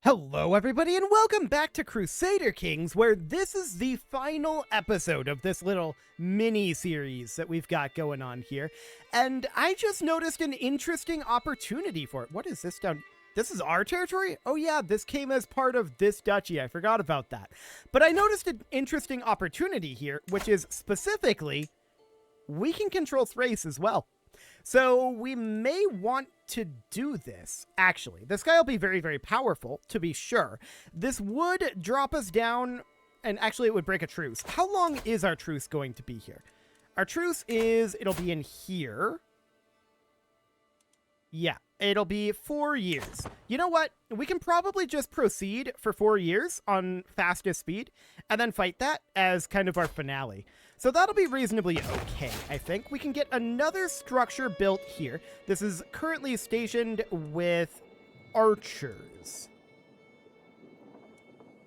Hello everybody and welcome back to Crusader Kings, where this is the final episode of this little mini-series that we've got going on here. And I just noticed an interesting opportunity for it. What is this down? This is our territory? Oh yeah, this came as part of this duchy. I forgot about that. But I noticed an interesting opportunity here, which is specifically, we can control Thrace as well. So we may want to do this, actually. This guy will be very, very powerful, to be sure. This would drop us down, and actually it would break a truce. How long is our truce going to be here? Our truce it'll be in here. Yeah, it'll be 4 years. You know what? We can probably just proceed for 4 years on fastest speed, and then fight that as kind of our finale. So that'll be reasonably okay, I think. We can get another structure built here. This is currently stationed with archers.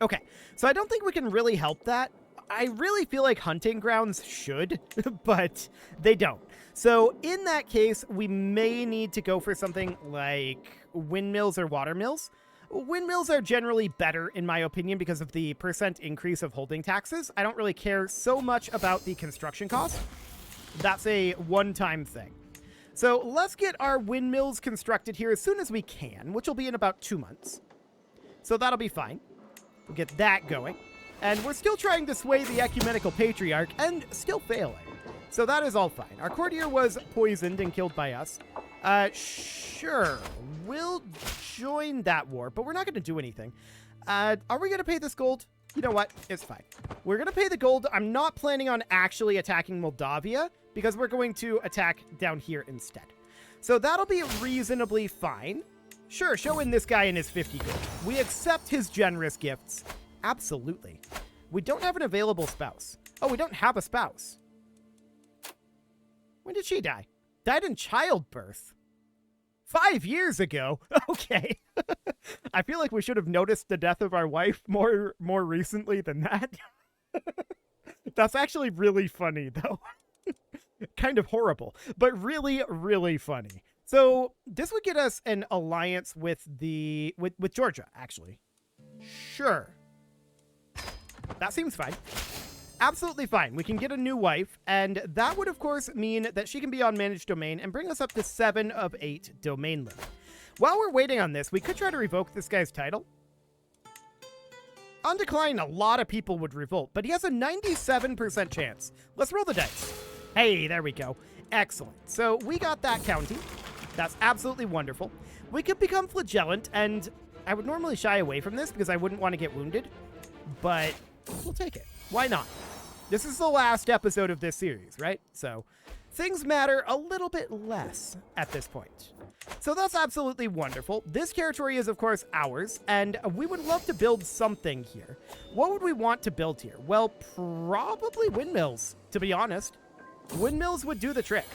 Okay, so I don't think we can really help that. I really feel like hunting grounds should, but they don't. So in that case, we may need to go for something like windmills or watermills. Windmills are generally better, in my opinion, because of the % increase of holding taxes. I don't really care so much about the construction cost. That's a one-time thing. So let's get our windmills constructed here as soon as we can, which will be in about 2 months. So that'll be fine. We'll get that going. And we're still trying to sway the ecumenical patriarch and still failing. So that is all fine. Our courtier was poisoned and killed by us. Sure. We'll join that war, but we're not going to do anything. Are we going to pay this gold? You know what? It's fine. We're going to pay the gold. I'm not planning on actually attacking Moldavia because we're going to attack down here instead. So that'll be reasonably fine. Sure, show in this guy and his 50 gold. We accept his generous gifts. Absolutely. We don't have an available spouse. Oh, we don't have a spouse. When did she die? Died in childbirth. 5 years ago? Okay. I feel like we should have noticed the death of our wife more recently than that. That's actually really funny, though. Kind of horrible, but really, really funny. So this would get us an alliance with with Georgia, actually. Sure. That seems fine. Absolutely fine. We can get a new wife, and that would, of course, mean that she can be on managed domain and bring us up to 7 of 8 domain limit. While we're waiting on this, we could try to revoke this guy's title. On decline, a lot of people would revolt, but he has a 97% chance. Let's roll the dice. Hey, there we go. Excellent. So we got that county. That's absolutely wonderful. We could become flagellant, and I would normally shy away from this because I wouldn't want to get wounded, but we'll take it. Why not? This is the last episode of this series, right? So things matter a little bit less at this point. So that's absolutely wonderful. This territory is, of course, ours, and we would love to build something here. What would we want to build here? Well, probably windmills, to be honest. Windmills would do the trick.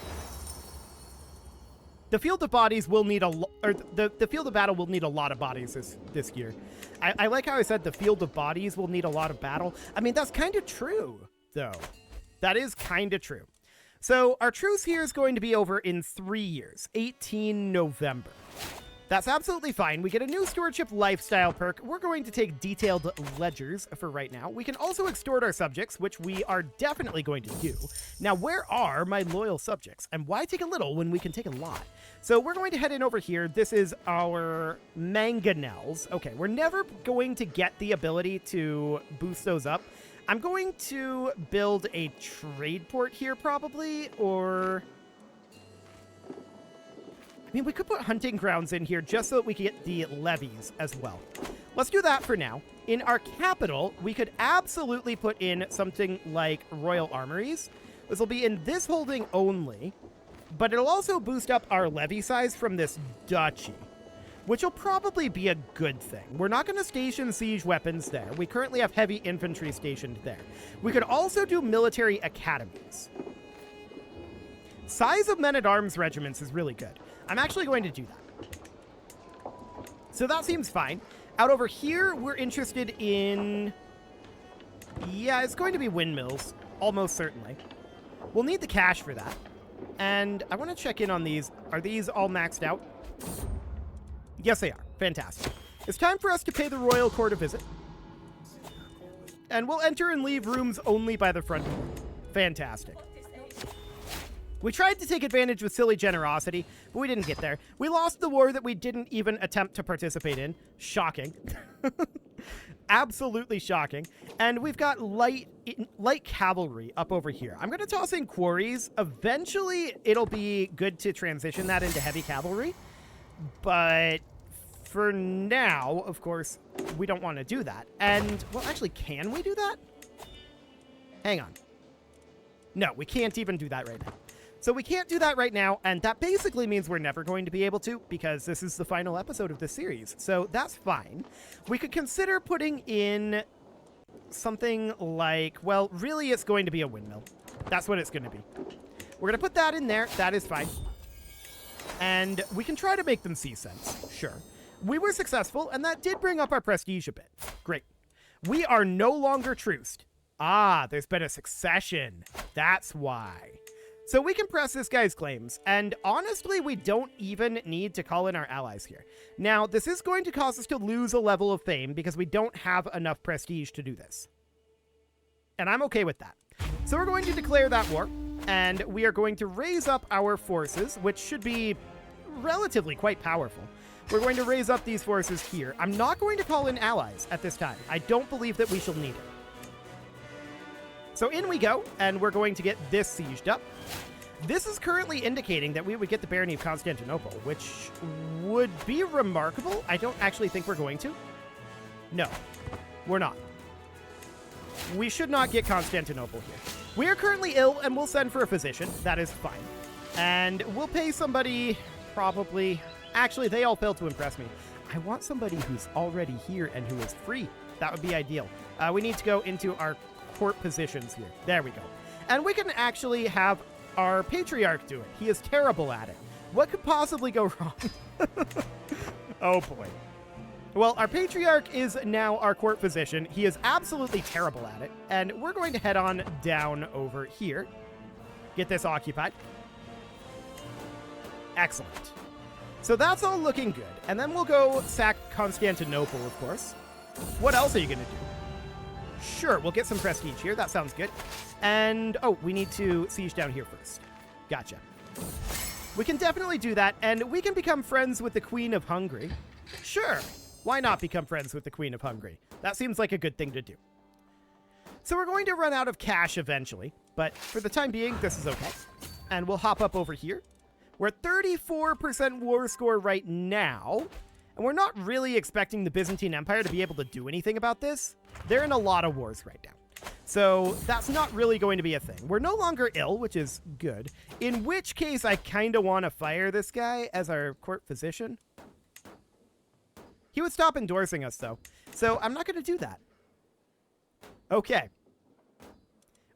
The field of bodies will need the field of battle will need a lot of bodies this year. I like how I said the field of bodies will need a lot of battle. I mean, that's kind of true, though. That is kind of true. So our truce here is going to be over in 3 years, 18 November. That's absolutely fine. We get a new stewardship lifestyle perk. We're going to take detailed ledgers for right now. We can also extort our subjects, which we are definitely going to do. Now, where are my loyal subjects? And why take a little when we can take a lot? So we're going to head in over here. This is our mangonels. Okay, we're never going to get the ability to boost those up. I'm going to build a trade port here probably, or... I mean, we could put hunting grounds in here just so that we can get the levies as well. Let's do that for now. In our capital, we could absolutely put in something like royal armories. This will be in this holding only, but it'll also boost up our levy size from this duchy, which will probably be a good thing. We're not going to station siege weapons there. We currently have heavy infantry stationed there. We could also do military academies. Size of men-at-arms regiments is really good. I'm actually going to do that. So that seems fine. Out over here, we're interested in... Yeah, it's going to be windmills, almost certainly. We'll need the cash for that. And I want to check in on these. Are these all maxed out? Yes, they are. Fantastic. It's time for us to pay the royal court a visit. And we'll enter and leave rooms only by the front door. Fantastic. We tried to take advantage with silly generosity, but we didn't get there. We lost the war that we didn't even attempt to participate in. Shocking. Absolutely shocking. And we've got light cavalry up over here. I'm going to toss in quarries. Eventually, it'll be good to transition that into heavy cavalry. But for now, of course, we don't want to do that. And, well, actually, can we do that? Hang on. No, we can't even do that right now. So we can't do that right now, and that basically means we're never going to be able to, because this is the final episode of this series. So that's fine. We could consider putting in something like, well, really it's going to be a windmill. That's what it's going to be. We're going to put that in there. That is fine. And we can try to make them see sense. Sure. We were successful, and that did bring up our prestige a bit. Great. We are no longer truced. Ah, there's been a succession. That's why. So we can press this guy's claims, and honestly, we don't even need to call in our allies here. Now, this is going to cause us to lose a level of fame because we don't have enough prestige to do this. And I'm okay with that. So we're going to declare that war, and we are going to raise up our forces, which should be relatively quite powerful. We're going to raise up these forces here. I'm not going to call in allies at this time. I don't believe that we shall need it. So in we go, and we're going to get this sieged up. This is currently indicating that we would get the barony of Constantinople, which would be remarkable. I don't actually think we're going to. No, we're not. We should not get Constantinople here. We are currently ill, and we'll send for a physician. That is fine. And we'll pay somebody, probably... Actually, they all failed to impress me. I want somebody who's already here and who is free. That would be ideal. We need to go into our court positions here. There we go. And we can actually have our patriarch do it. He is terrible at it. What could possibly go wrong? Oh boy. Well, our patriarch is now our court physician. He is absolutely terrible at it. And we're going to head on down over here. Get this occupied. Excellent. So that's all looking good. And then we'll go sack Constantinople, of course. What else are you going to do? Sure, we'll get some prestige here. That sounds good. And, oh, we need to siege down here first. Gotcha. We can definitely do that, and we can become friends with the Queen of Hungary. Sure, why not become friends with the Queen of Hungary? That seems like a good thing to do. So we're going to run out of cash eventually, but for the time being, this is okay. And we'll hop up over here. We're at 34% war score right now, and we're not really expecting the Byzantine Empire to be able to do anything about this. They're in a lot of wars right now. So that's not really going to be a thing. We're no longer ill, which is good. In which case, I kind of want to fire this guy as our court physician. He would stop endorsing us, though. So I'm not going to do that. Okay.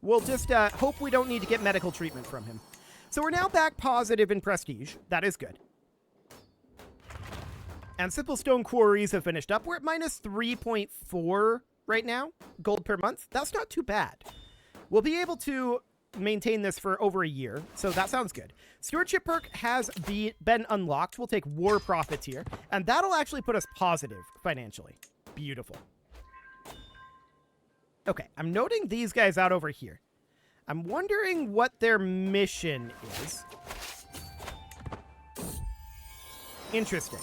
We'll just hope we don't need to get medical treatment from him. So we're now back positive in prestige. That is good. And simple stone quarries have finished up. We're at minus 3.4 right now, gold per month. That's not too bad. We'll be able to maintain this for over a year, so that sounds good. Stewardship perk has been unlocked. We'll take war profits here, and that'll actually put us positive financially. Beautiful. Okay, I'm noting these guys out over here. I'm wondering what their mission is. Interesting.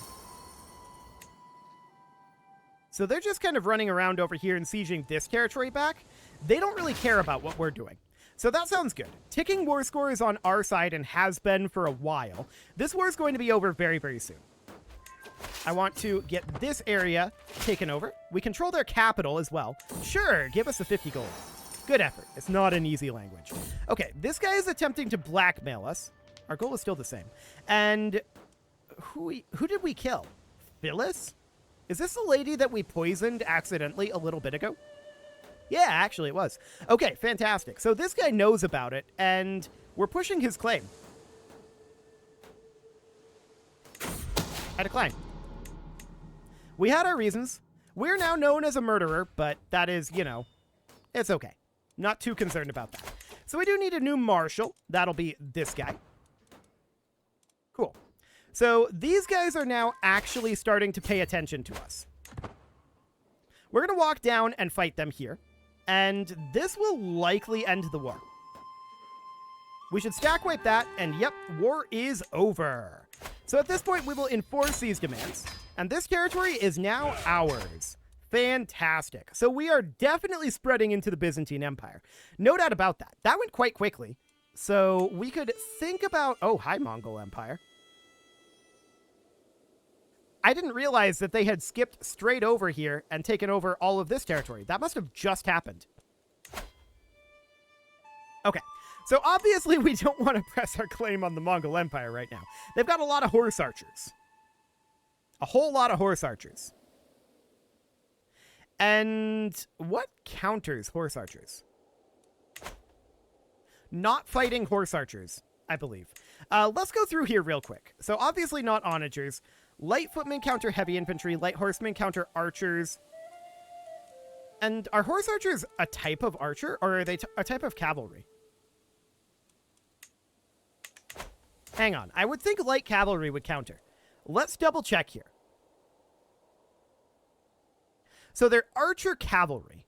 So they're just kind of running around over here and sieging this territory back. They don't really care about what we're doing. So that sounds good. Ticking war score is on our side and has been for a while. This war is going to be over very, very soon. I want to get this area taken over. We control their capital as well. Sure, give us the 50 gold. Good effort. It's not an easy language. Okay, this guy is attempting to blackmail us. Our goal is still the same. And who did we kill? Phyllis? Is this the lady that we poisoned accidentally a little bit ago? Yeah, actually it was. Okay, fantastic. So this guy knows about it, and we're pushing his claim. I decline. We had our reasons. We're now known as a murderer, but that is, you know, it's okay. Not too concerned about that. So we do need a new marshal. That'll be this guy. Cool. So these guys are now actually starting to pay attention to us. We're going to walk down and fight them here. And this will likely end the war. We should stack wipe that, and yep, war is over. So at this point, we will enforce these demands. And this territory is now ours. Fantastic. So we are definitely spreading into the Byzantine Empire. No doubt about that. That went quite quickly. So we could think about... Oh, hi, Mongol Empire. I didn't realize that they had skipped straight over here and taken over all of this territory. That must have just happened. Okay. So obviously we don't want to press our claim on the Mongol Empire right now. They've got a lot of horse archers. A whole lot of horse archers. And what counters horse archers? Not fighting horse archers, I believe. Let's go through here real quick. So obviously not onagers. Light footmen counter heavy infantry. Light horsemen counter archers. And are horse archers a type of archer, or are they a type of cavalry? Hang on. I would think light cavalry would counter. Let's double check here. So they're archer cavalry.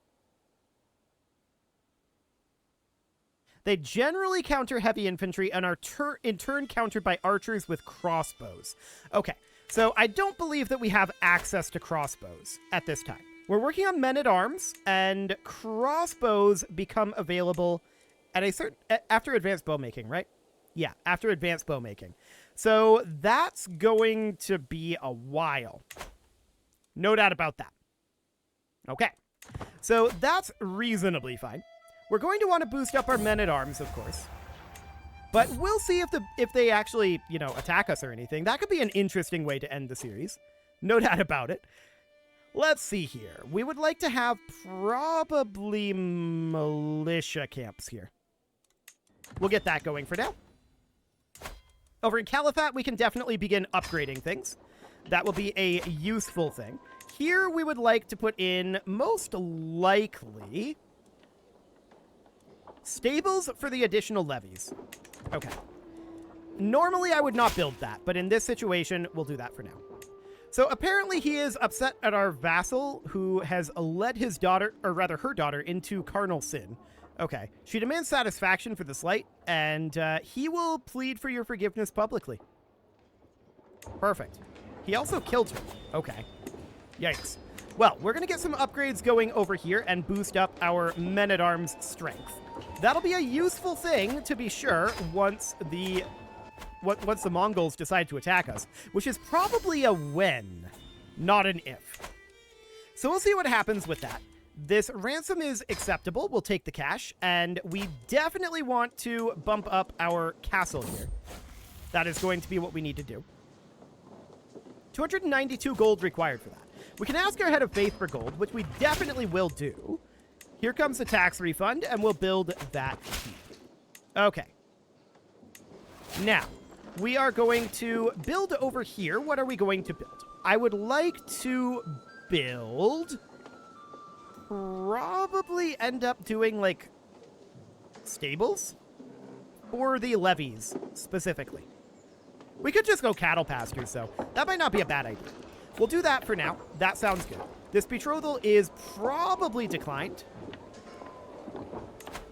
They generally counter heavy infantry and are in turn countered by archers with crossbows. Okay, so I don't believe that we have access to crossbows at this time. We're working on men-at-arms, and crossbows become available at a certain... after advanced bowmaking, right? Yeah, after advanced bowmaking. So that's going to be a while. No doubt about that. Okay, so that's reasonably fine. We're going to want to boost up our men-at-arms, of course. But we'll see if they actually, you know, attack us or anything. That could be an interesting way to end the series. No doubt about it. Let's see here. We would like to have probably militia camps here. We'll get that going for now. Over in Caliphate, we can definitely begin upgrading things. That will be a useful thing. Here, we would like to put in, most likely, stables for the additional levies. Okay. Normally, I would not build that, but in this situation, we'll do that for now. So apparently he is upset at our vassal who has led his daughter, or rather her daughter, into carnal sin. Okay. She demands satisfaction for the slight, and he will plead for your forgiveness publicly. Perfect. He also killed her. Okay. Yikes. Well, we're going to get some upgrades going over here and boost up our men-at-arms strength. That'll be a useful thing, to be sure, once the Mongols decide to attack us, which is probably a when, not an if. So we'll see what happens with that. This ransom is acceptable. We'll take the cash, and we definitely want to bump up our castle here. That is going to be what we need to do. 292 gold required for that. We can ask our head of faith for gold, which we definitely will do. Here comes the tax refund, and we'll build that keep. Okay. Now, we are going to build over here. What are we going to build? I would like to build... probably end up doing, like, stables? For the levies, specifically. We could just go cattle pastures, though. That might not be a bad idea. We'll do that for now. That sounds good. This betrothal is probably declined.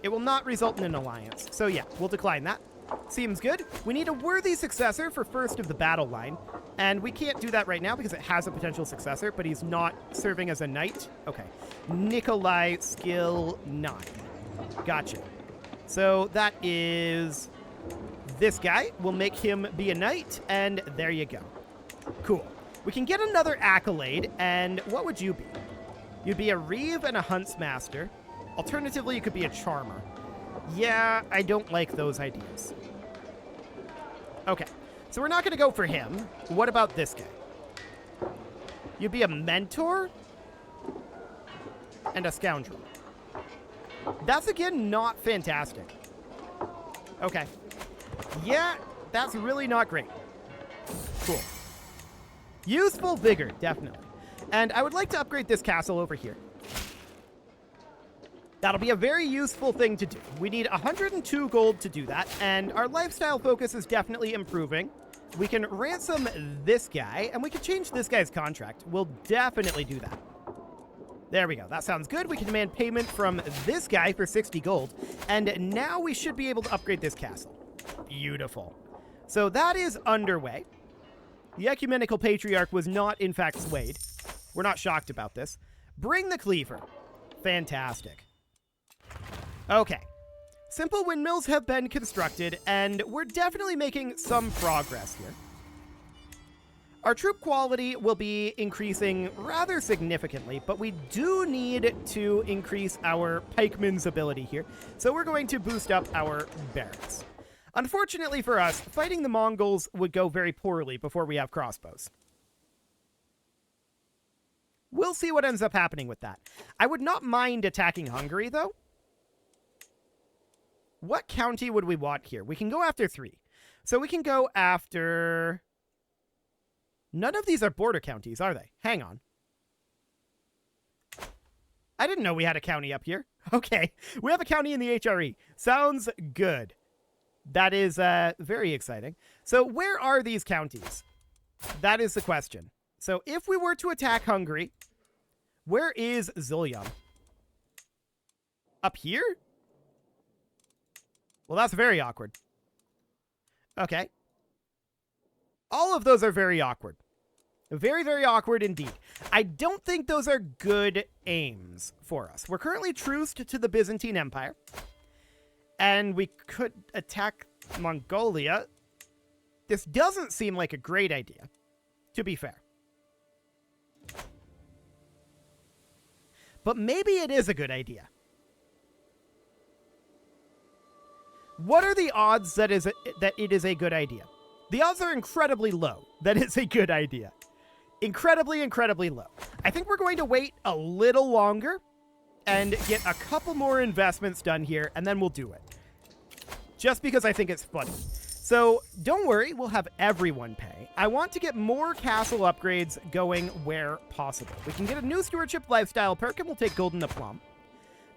It will not result in an alliance. So yeah, we'll decline that. Seems good. We need a worthy successor for first of the battle line. And we can't do that right now because it has a potential successor, but he's not serving as a knight. Okay. Nikolai, skill 9. Gotcha. So that is this guy. We'll make him be a knight, and there you go. Cool. We can get another accolade, and what would you be? You'd be a reeve and a huntsmaster. Alternatively, you could be a charmer. Yeah, I don't like those ideas. Okay, so we're not going to go for him. What about this guy? You'd be a mentor and a scoundrel. That's, again, not fantastic. Okay. Yeah, that's really not great. Cool. Useful vigor, definitely. And I would like to upgrade this castle over here. That'll be a very useful thing to do. We need 102 gold to do that, and our lifestyle focus is definitely improving. We can ransom this guy, and we can change this guy's contract. We'll definitely do that. There we go. That sounds good. We can demand payment from this guy for 60 gold. And now we should be able to upgrade this castle. Beautiful. So that is underway. The Ecumenical Patriarch was not, in fact, swayed. We're not shocked about this. Bring the Cleaver. Fantastic. Okay. Simple windmills have been constructed, and we're definitely making some progress here. Our troop quality will be increasing rather significantly, but we do need to increase our pikemen's ability here, so we're going to boost up our barracks. Unfortunately for us, fighting the Mongols would go very poorly before we have crossbows. We'll see what ends up happening with that. I would not mind attacking Hungary, though. What county would we want here? We can go after 3. So we can go after... None of these are border counties, are they? Hang on. I didn't know we had a county up here. Okay, we have a county in the HRE. Sounds good. That is very exciting. So where are these counties? That is the question. So if we were to attack Hungary, where is Zulyam? Up here? Well, that's very awkward. Okay. All of those are very awkward. Very, very awkward indeed. I don't think those are good aims for us. We're currently truced to the Byzantine Empire. And we could attack Mongolia. This doesn't seem like a great idea, to be fair. But maybe it is a good idea. What are the odds that it is a good idea? The odds are incredibly low that it's a good idea. Incredibly, incredibly low. I think we're going to wait a little longer and get a couple more investments done here, and then we'll do it. Just because I think it's funny. So don't worry, we'll have everyone pay. I want to get more castle upgrades going where possible. We can get a new stewardship lifestyle perk, and we'll take Golden the Plum.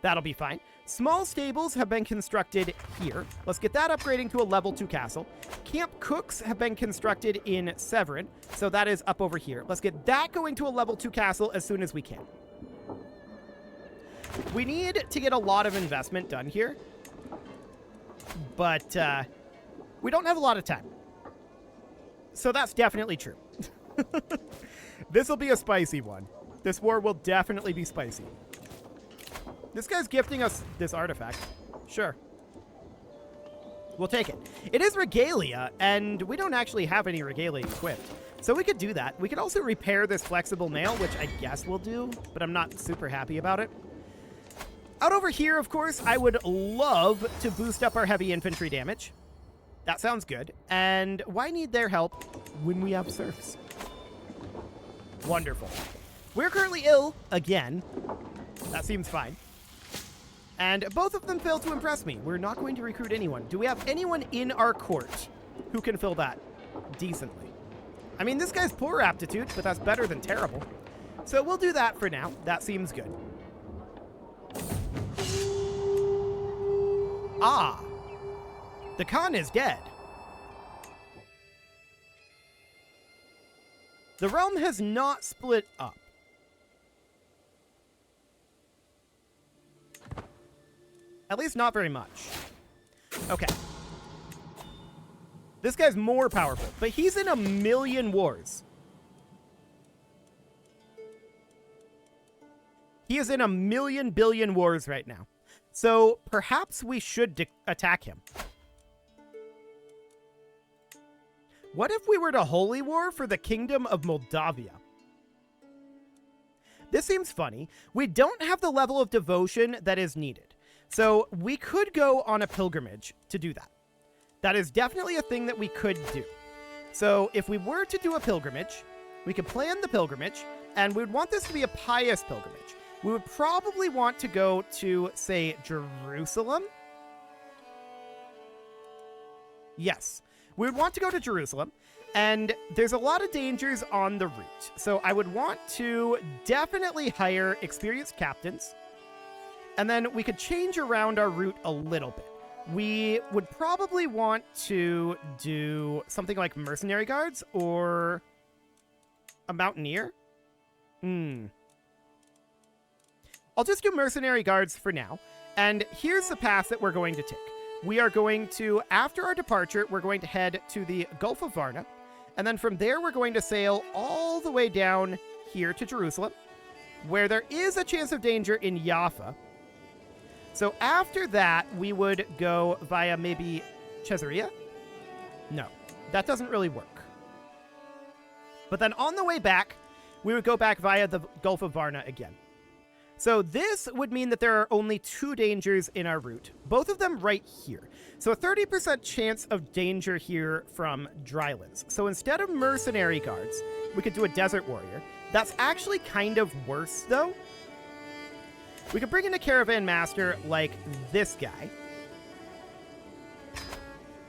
That'll be fine. Small stables have been constructed here. Let's get that upgrading to a level 2 castle. Camp cooks have been constructed in Severin, so that is up over here. Let's get that going to a level 2 castle as soon as we can. We need to get a lot of investment done here, but we don't have a lot of time. So that's definitely true. This will be a spicy one. This war will definitely be spicy. This guy's gifting us this artifact. Sure. We'll take it. It is regalia, and we don't actually have any regalia equipped. So we could do that. We could also repair this flexible nail, which I guess we'll do, but I'm not super happy about it. Out over here, of course, I would love to boost up our heavy infantry damage. That sounds good. And why need their help when we have serfs? Wonderful. We're currently ill again. That seems fine. And both of them failed to impress me. We're not going to recruit anyone. Do we have anyone in our court who can fill that decently? I mean, this guy's poor aptitude, but that's better than terrible. So we'll do that for now. That seems good. Ah, the Khan is dead. The realm has not split up. At least not very much. Okay. This guy's more powerful, but he's in 1,000,000 wars. He is in 1,000,000 billion wars right now. So perhaps we should attack him. What if we were to holy war for the Kingdom of Moldavia? This seems funny. We don't have the level of devotion that is needed. So we could go on a pilgrimage to do that. That is definitely a thing that we could do. So if we were to do a pilgrimage, we could plan the pilgrimage, and we would want this to be a pious pilgrimage. We would probably want to go to, say, Jerusalem. Yes, we would want to go to Jerusalem, and there's a lot of dangers on the route. So I would want to definitely hire experienced captains, and then we could change around our route a little bit. We would probably want to do something like mercenary guards or a mountaineer. I'll just do mercenary guards for now. And here's the path that we're going to take. We are going to, after our departure, we're going to head to the Gulf of Varna. And then from there, we're going to sail all the way down here to Jerusalem, where there is a chance of danger in Jaffa. So after that, we would go via maybe Caesarea? No, that doesn't really work. But then on the way back, we would go back via the Gulf of Varna again. So this would mean that there are only 2 dangers in our route, both of them right here. So a 30% chance of danger here from drylands. So instead of mercenary guards, we could do a desert warrior. That's actually kind of worse, though. We could bring in a caravan master like this guy.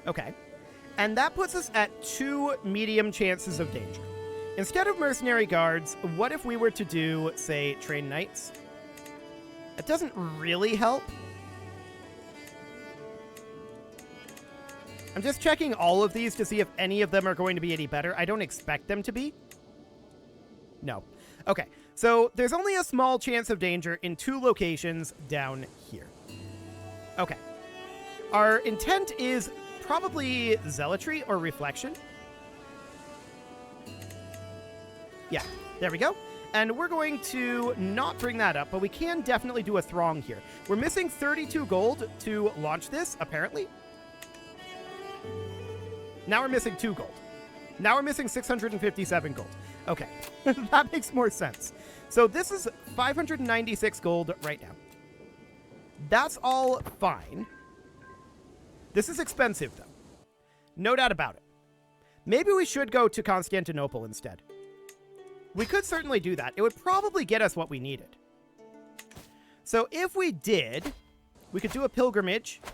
Okay. And that puts us at 2 medium chances of danger. Instead of mercenary guards, what if we were to do, say, trained knights? That doesn't really help. I'm just checking all of these to see if any of them are going to be any better. I don't expect them to be. No. Okay, so there's only a small chance of danger in 2 locations down here. Okay. Our intent is probably zealotry or reflection. Yeah, there we go. And we're going to not bring that up, but we can definitely do a throng here. We're missing 32 gold to launch this, apparently. Now we're missing 2 gold. Now we're missing 657 gold. Okay, that makes more sense. So this is 596 gold right now. That's all fine. This is expensive, though. No doubt about it. Maybe we should go to Constantinople instead. We could certainly do that. It would probably get us what we needed. So if we did, we could do a pilgrimage. And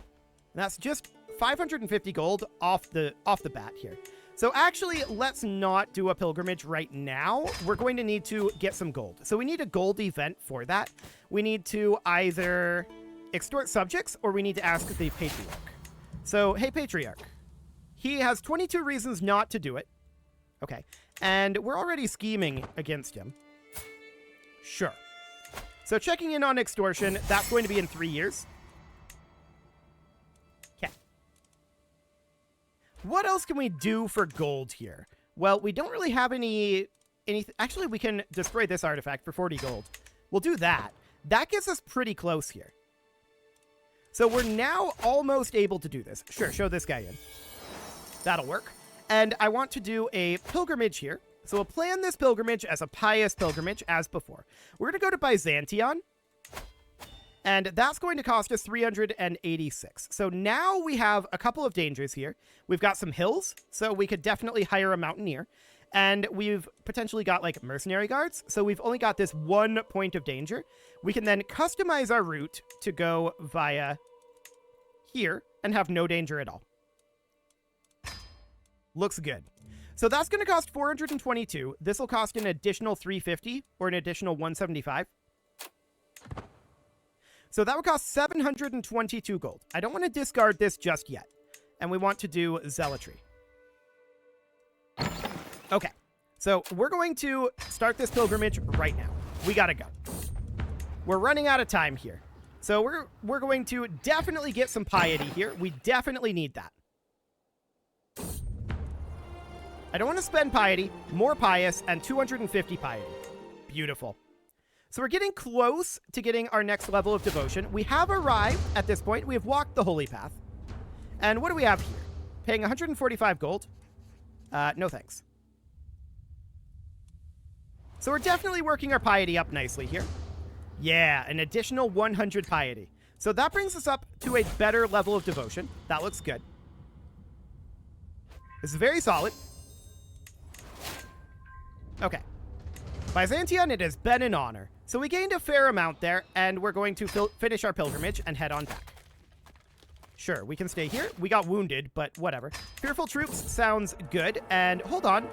that's just 550 gold off the bat here. So actually, let's not do a pilgrimage right now. We're going to need to get some gold. So we need a gold event for that. We need to either extort subjects or we need to ask the patriarch. So, hey, patriarch. He has 22 reasons not to do it. Okay. And we're already scheming against him. Sure. So checking in on extortion, that's going to be in 3 years. Okay. What else can we do for gold here? Well, we don't really have anything. Actually, we can destroy this artifact for 40 gold. We'll do that. That gets us pretty close here. So we're now almost able to do this. Sure, show this guy in. That'll work. And I want to do a pilgrimage here. So we'll plan this pilgrimage as a pious pilgrimage, as before. We're going to go to Byzantion. And that's going to cost us 386. So now we have a couple of dangers here. We've got some hills, so we could definitely hire a mountaineer. And we've potentially got, like, mercenary guards. So we've only got this 1 point of danger. We can then customize our route to go via here and have no danger at all. Looks good. So that's going to cost 422. This will cost an additional 350 or an additional 175. So that would cost 722 gold. I don't want to discard this just yet. And we want to do zealotry. Okay. So we're going to start this pilgrimage right now. We got to go. We're running out of time here. So we're going to definitely get some piety here. We definitely need that. I don't want to spend piety, more pious, and 250 piety. Beautiful. So we're getting close to getting our next level of devotion. We have arrived at this point. We have walked the holy path. And what do we have here? Paying 145 gold. No thanks. So we're definitely working our piety up nicely here. Yeah, an additional 100 piety. So that brings us up to a better level of devotion. That looks good. This is very solid. Okay. Byzantion, it has been an honor. So we gained a fair amount there, and we're going to finish our pilgrimage and head on back. Sure, we can stay here. We got wounded, but whatever. Fearful troops sounds good. And hold on.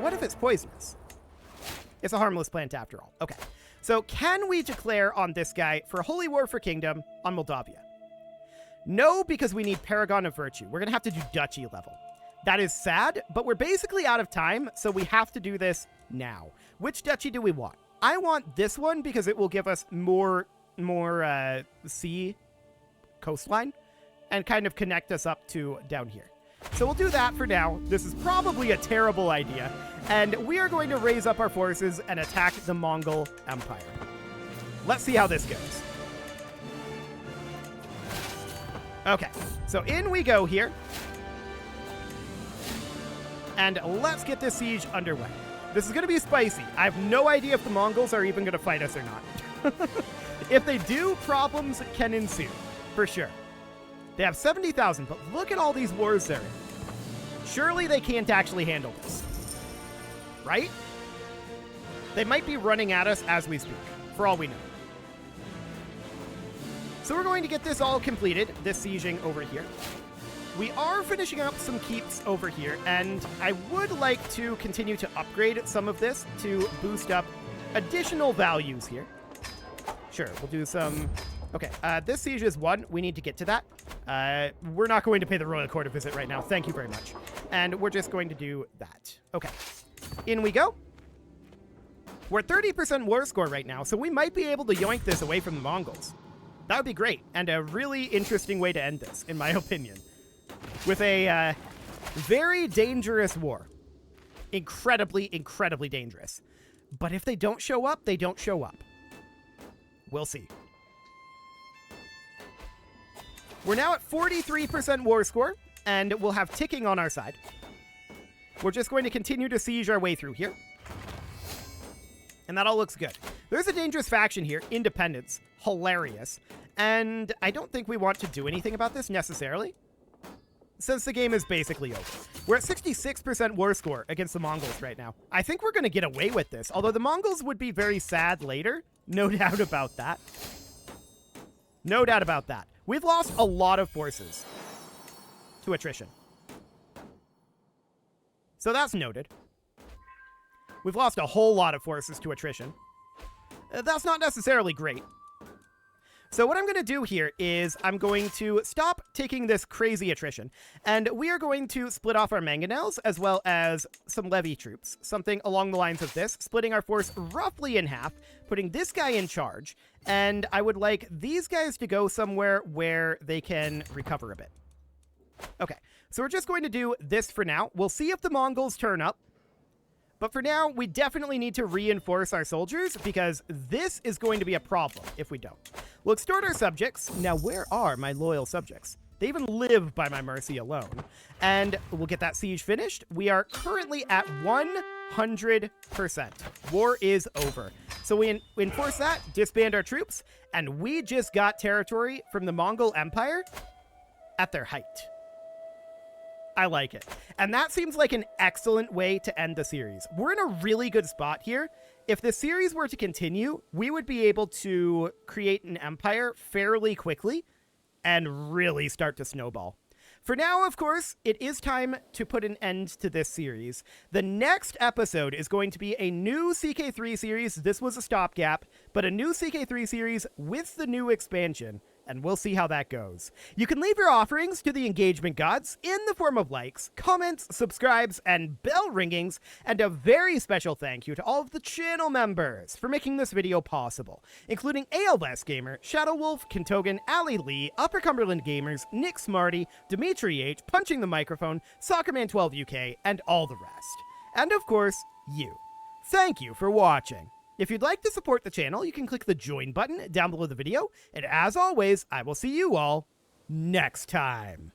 What if it's poisonous? It's a harmless plant after all. Okay. So can we declare on this guy for Holy War for Kingdom on Moldavia? No, because we need Paragon of Virtue. We're going to have to do Duchy level. That is sad, but we're basically out of time, so we have to do this now. Which duchy do we want? I want this one because it will give us more sea coastline and kind of connect us up to down here. So we'll do that for now. This is probably a terrible idea, and we are going to raise up our forces and attack the Mongol Empire. Let's see how this goes. Okay, so in we go here. And let's get this siege underway. This is going to be spicy. I have no idea if the Mongols are even going to fight us or not. If they do, problems can ensue, for sure. They have 70,000, but look at all these wars they're in. Surely they can't actually handle this. Right? They might be running at us as we speak, for all we know. So we're going to get this all completed, this sieging over here. We are finishing up some keeps over here, and I would like to continue to upgrade some of this to boost up additional values here. Sure, we'll do some... Okay, this siege is 1. We need to get to that. We're not going to pay the Royal Court a visit right now. Thank you very much. And we're just going to do that. Okay, in we go. We're 30% war score right now, so we might be able to yoink this away from the Mongols. That would be great, and a really interesting way to end this, in my opinion. With a very dangerous war. Incredibly, incredibly dangerous. But if they don't show up, they don't show up. We'll see. We're now at 43% war score, and we'll have ticking on our side. We're just going to continue to siege our way through here. And that all looks good. There's a dangerous faction here, Independence. Hilarious. And I don't think we want to do anything about this necessarily, since the game is basically over. We're at 66% war score against the Mongols right now. I think we're going to get away with this, although the Mongols would be very sad later. No doubt about that. No doubt about that. We've lost a lot of forces to attrition. So that's noted. We've lost a whole lot of forces to attrition. That's not necessarily great. So what I'm going to do here is I'm going to stop taking this crazy attrition, and we are going to split off our mangonels as well as some levy troops, something along the lines of this, splitting our force roughly in half, putting this guy in charge, and I would like these guys to go somewhere where they can recover a bit. Okay, so we're just going to do this for now. We'll see if the Mongols turn up. But for now, we definitely need to reinforce our soldiers because this is going to be a problem if we don't. We'll extort our subjects. Now, where are my loyal subjects? They even live by my mercy alone. And we'll get that siege finished. We are currently at 100%. War is over. So we enforce that, disband our troops, and we just got territory from the Mongol Empire at their height. I like it. And that seems like an excellent way to end the series. We're in a really good spot here. If the series were to continue, we would be able to create an empire fairly quickly and really start to snowball. For now, of course, it is time to put an end to this series. The next episode is going to be a new CK3 series. This was a stopgap, but a new CK3 series with the new expansion. And we'll see how that goes. You can leave your offerings to the engagement gods in the form of likes, comments, subscribes, and bell ringings, and a very special thank you to all of the channel members for making this video possible, including ALS Gamer, Shadow Wolf, Kentogan, Ali Lee, Upper Cumberland Gamers, Nick Smarty, Dimitri H, Punching the Microphone, Soccerman12 UK, and all the rest. And of course, you. Thank you for watching. If you'd like to support the channel, you can click the join button down below the video, and as always, I will see you all next time.